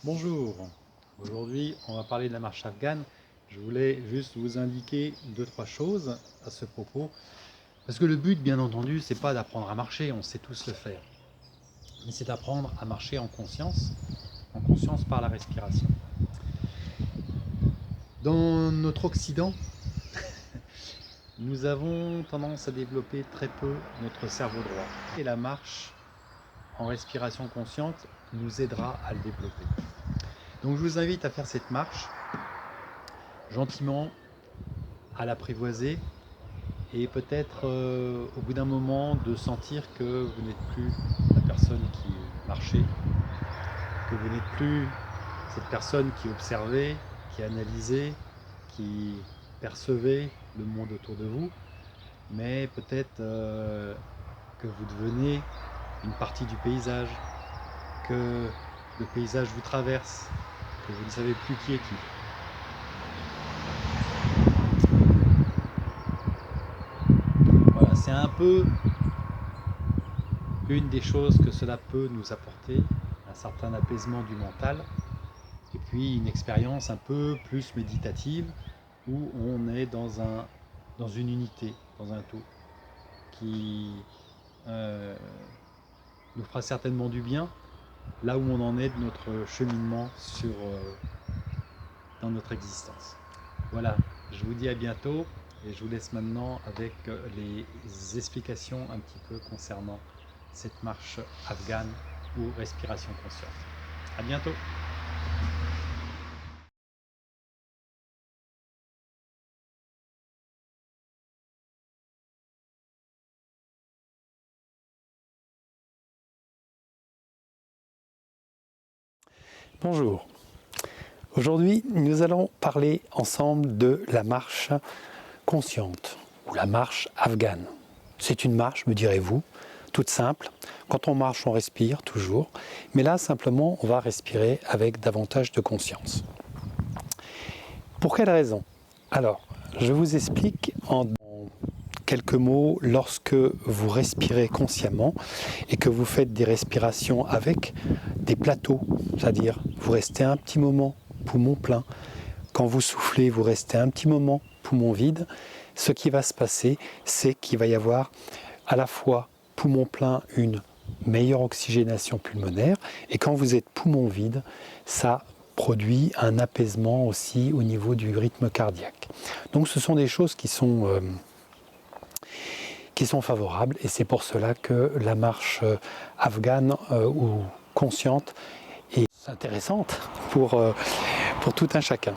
Bonjour, aujourd'hui on va parler de la marche afghane. Je voulais juste vous indiquer deux, trois choses à ce propos. Parce que le but, bien entendu, c'est pas d'apprendre à marcher, on sait tous le faire. Mais c'est d'apprendre à marcher en conscience par la respiration. Dans notre Occident, nous avons tendance à développer très peu notre cerveau droit. Et la marche en respiration consciente nous aidera à le développer. Donc je vous invite à faire cette marche gentiment, à l'apprivoiser et peut-être au bout d'un moment de sentir que vous n'êtes plus la personne qui marchait, que vous n'êtes plus cette personne qui observait, qui analysait, qui percevait le monde autour de vous, mais peut-être que vous devenez une partie du paysage, que le paysage vous traverse, que vous ne savez plus qui est qui. Voilà, c'est un peu une des choses que cela peut nous apporter, un certain apaisement du mental, et puis une expérience un peu plus méditative, où on est dans une unité, dans un tout, qui nous fera certainement du bien, là où on en est de notre cheminement dans notre existence. Voilà, je vous dis à bientôt, et je vous laisse maintenant avec les explications un petit peu concernant cette marche afghane ou respiration consciente. À bientôt. Bonjour. Aujourd'hui, nous allons parler ensemble de la marche consciente ou la marche afghane. C'est une marche, me direz-vous, toute simple. Quand on marche, on respire toujours. Mais là, simplement, on va respirer avec davantage de conscience. Pour quelle raison? Alors, je vous explique en quelques mots. Lorsque vous respirez consciemment et que vous faites des respirations avec des plateaux, c'est-à-dire vous restez un petit moment poumon plein, quand vous soufflez vous restez un petit moment poumon vide, ce qui va se passer, c'est qu'il va y avoir à la fois poumon plein une meilleure oxygénation pulmonaire, et quand vous êtes poumon vide, ça produit un apaisement aussi au niveau du rythme cardiaque. Donc ce sont des choses qui sont favorables, et c'est pour cela que la marche afghane ou consciente est intéressante pour tout un chacun.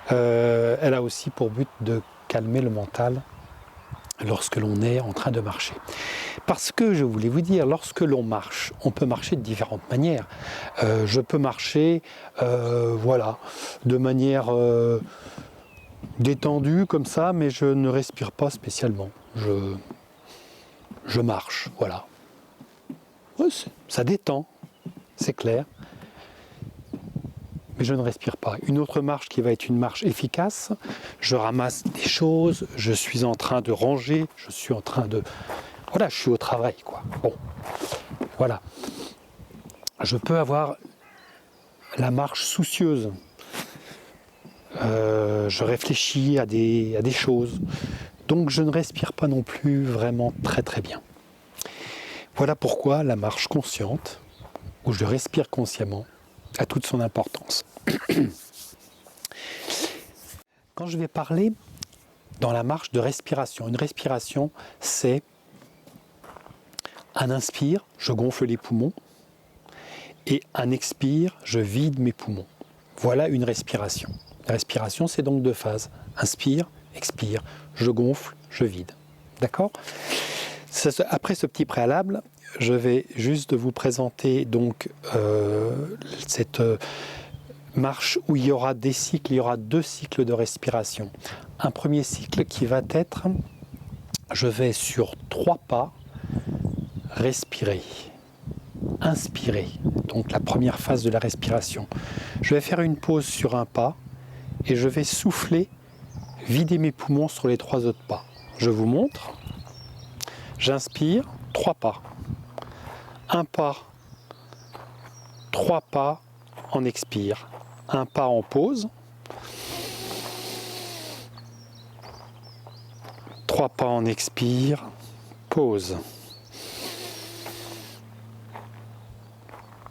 Elle a aussi pour but de calmer le mental lorsque l'on est en train de marcher. Parce que je voulais vous dire, lorsque l'on marche, on peut marcher de différentes manières. Je peux marcher voilà, de manière détendue comme ça, mais je ne respire pas spécialement. Je marche, voilà. Ouais, ça détend, c'est clair. Mais je ne respire pas. Une autre marche qui va être une marche efficace, je ramasse des choses, je suis en train de ranger, je suis en train de... Voilà, je suis au travail, quoi. Bon, voilà. Je peux avoir la marche soucieuse. Je réfléchis à des choses. Donc je ne respire pas non plus vraiment très très bien. Voilà pourquoi la marche consciente, où je respire consciemment, a toute son importance. Quand je vais parler dans la marche de respiration, une respiration, c'est un inspire, je gonfle les poumons, et un expire, je vide mes poumons. Voilà une respiration. La respiration, c'est donc deux phases. Inspire, expire, je gonfle, je vide. D'accord ? Après ce petit préalable, je vais juste vous présenter donc cette marche où il y aura des cycles, il y aura deux cycles de respiration. Un premier cycle qui va être, je vais sur 3 pas respirer, inspirer, donc la première phase de la respiration. Je vais faire une pause sur un pas et je vais souffler, vider mes poumons sur les 3 autres pas. Je vous montre. J'inspire, 3 pas. Un pas, 3 pas, on expire. Un pas, on pause. 3 pas, on expire. Pause.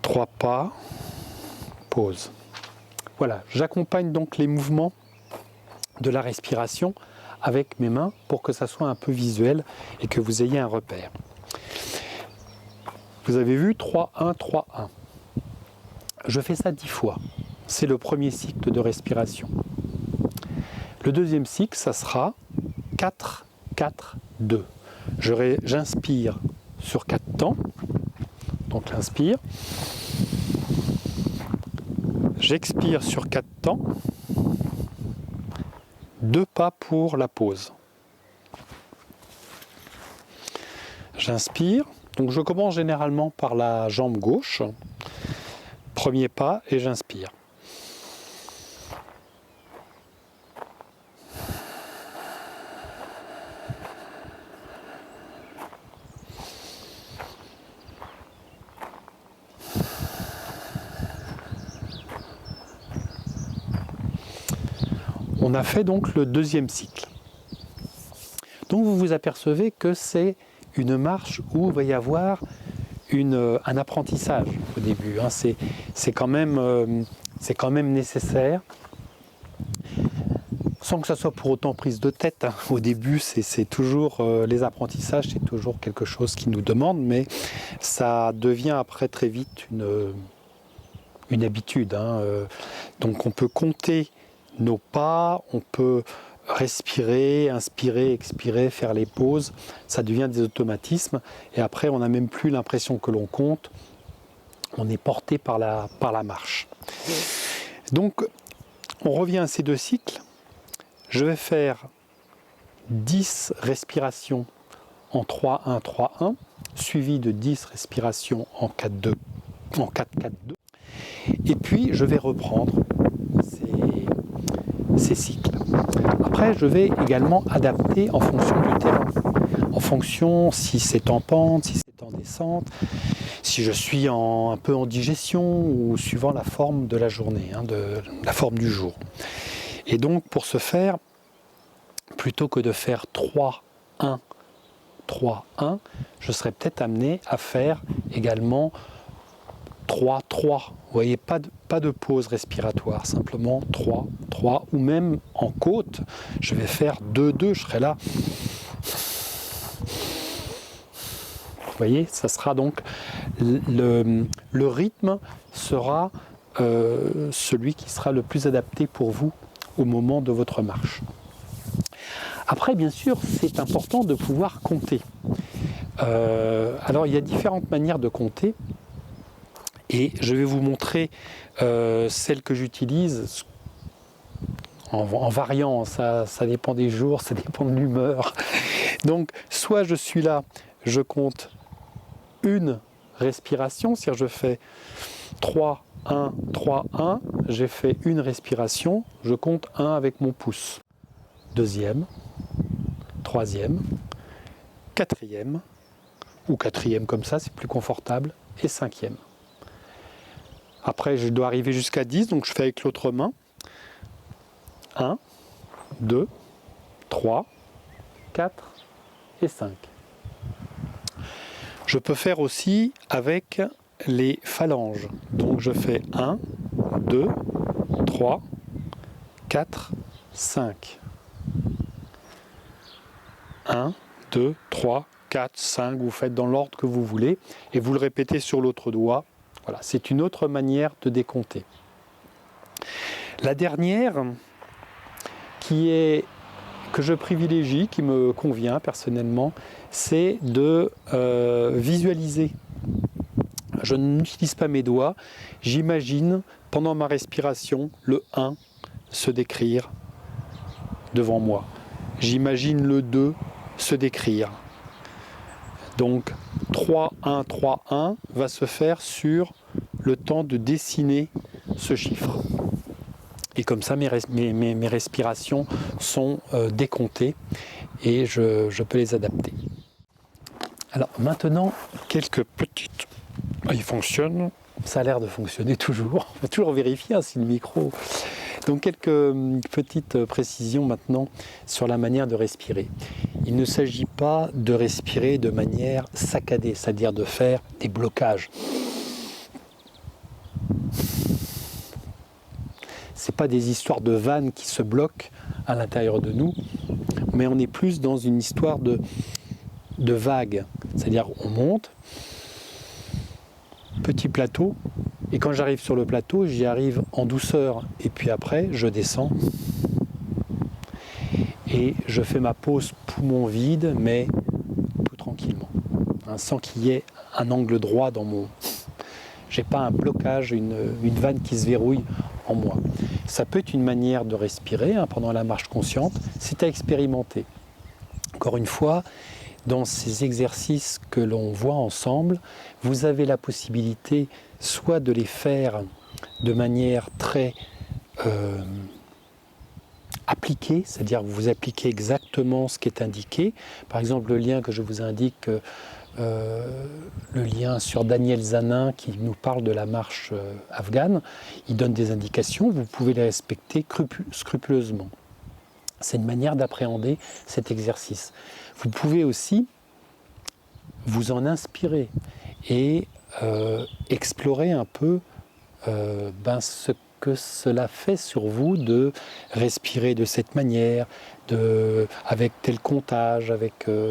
3 pas. Pause. Voilà, j'accompagne donc les mouvements de la respiration avec mes mains pour que ça soit un peu visuel et que vous ayez un repère. Vous avez vu 3-1, 3-1. Je fais ça 10 fois. C'est le premier cycle de respiration. Le deuxième cycle, ça sera 4, 4, 2. J'inspire sur 4 temps. Donc l'inspire. J'expire sur 4 temps. 2 pas pour la pause. J'inspire. Donc je commence généralement par la jambe gauche. Premier pas et j'inspire. On a fait donc le deuxième cycle. Donc vous vous apercevez que c'est une marche où il va y avoir un apprentissage au début. Hein. C'est quand même nécessaire, sans que ça soit pour autant prise de tête. Hein. Au début, c'est toujours les apprentissages, c'est toujours quelque chose qui nous demande, mais ça devient après très vite une habitude. Hein. Donc on peut compter nos pas, on peut respirer, inspirer, expirer, faire les pauses, ça devient des automatismes et après on n'a même plus l'impression que l'on compte, on est porté par la marche. Donc on revient à ces deux cycles, je vais faire 10 respirations en 3-1, 3-1, suivi de 10 respirations en 4-2, en 4-4-2 et puis je vais reprendre ces cycles. Après, je vais également adapter en fonction du terrain, en fonction si c'est en pente, si c'est en descente, si je suis un peu en digestion ou suivant la forme de la journée, hein, la forme du jour. Et donc, pour ce faire, plutôt que de faire 3-1, 3-1, je serais peut-être amené à faire également 3-3. Vous voyez, pas de pause respiratoire, simplement 3-3, ou même en côte, je vais faire 2-2, je serai là. Vous voyez, ça sera donc, le rythme sera celui qui sera le plus adapté pour vous au moment de votre marche. Après, bien sûr, c'est important de pouvoir compter. Alors, il y a différentes manières de compter. Et je vais vous montrer celle que j'utilise en variant, ça dépend des jours, ça dépend de l'humeur. Donc, soit je suis là, je compte une respiration, c'est-à-dire je fais 3, 1, 3, 1, j'ai fait une respiration, je compte 1 avec mon pouce. Deuxième, troisième, quatrième, ou quatrième comme ça, c'est plus confortable, et cinquième. Après, je dois arriver jusqu'à 10, donc je fais avec l'autre main. 1, 2, 3, 4 et 5. Je peux faire aussi avec les phalanges. Donc je fais 1, 2, 3, 4, 5. 1, 2, 3, 4, 5. Vous faites dans l'ordre que vous voulez et vous le répétez sur l'autre doigt. Voilà, c'est une autre manière de décompter. La dernière, que je privilégie, qui me convient personnellement, c'est de visualiser. Je n'utilise pas mes doigts, j'imagine pendant ma respiration le 1 se décrire devant moi. J'imagine le 2 se décrire. Donc 3-1, 3-1 va se faire sur le temps de dessiner ce chiffre. Et comme ça, mes respirations sont décomptées et je peux les adapter. Alors maintenant, quelques petites... Il fonctionne. Ça a l'air de fonctionner toujours. Il faut toujours vérifier si le micro... Donc quelques petites précisions maintenant sur la manière de respirer. Il ne s'agit pas de respirer de manière saccadée, c'est-à-dire de faire des blocages. Ce n'est pas des histoires de vannes qui se bloquent à l'intérieur de nous, mais on est plus dans une histoire de vagues. C'est-à-dire on monte, petit plateau, et quand j'arrive sur le plateau, j'y arrive en douceur. Et puis après, je descends. Et je fais ma pause poumon vide, mais tout tranquillement. Sans qu'il y ait un angle droit dans mon... J'ai pas un blocage, une vanne qui se verrouille en moi. Ça peut être une manière de respirer pendant la marche consciente. C'est à expérimenter. Encore une fois, dans ces exercices que l'on voit ensemble, vous avez la possibilité soit de les faire de manière très appliquée, c'est-à-dire que vous appliquez exactement ce qui est indiqué. Par exemple, le lien que je vous indique, le lien sur Daniel Zanin qui nous parle de la marche afghane, il donne des indications, vous pouvez les respecter scrupuleusement. C'est une manière d'appréhender cet exercice. Vous pouvez aussi vous en inspirer et explorer un peu ce que cela fait sur vous de respirer de cette manière, avec tel comptage,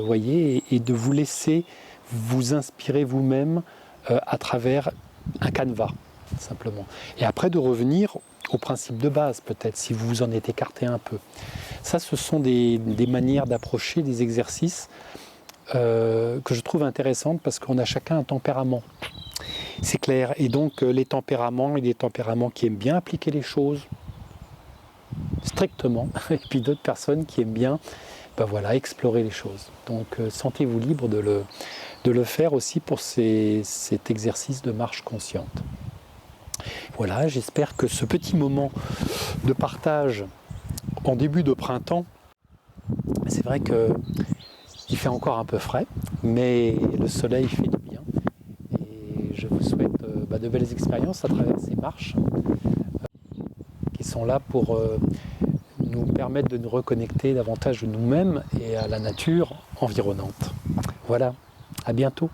voyez, et de vous laisser vous inspirer vous-même à travers un canevas, simplement. Et après de revenir au principe de base, peut-être, si vous vous en êtes écarté un peu. Ça, ce sont des manières d'approcher des exercices que je trouve intéressantes parce qu'on a chacun un tempérament. C'est clair. Et donc, les tempéraments, il y a des tempéraments qui aiment bien appliquer les choses strictement, et puis d'autres personnes qui aiment bien explorer les choses. Donc, sentez-vous libre de le faire aussi pour cet exercice de marche consciente. Voilà, j'espère que ce petit moment de partage en début de printemps, c'est vrai qu'il fait encore un peu frais, mais le soleil fait du bien. Et je vous souhaite de belles expériences à travers ces marches qui sont là pour nous permettre de nous reconnecter davantage de nous-mêmes et à la nature environnante. Voilà, à bientôt.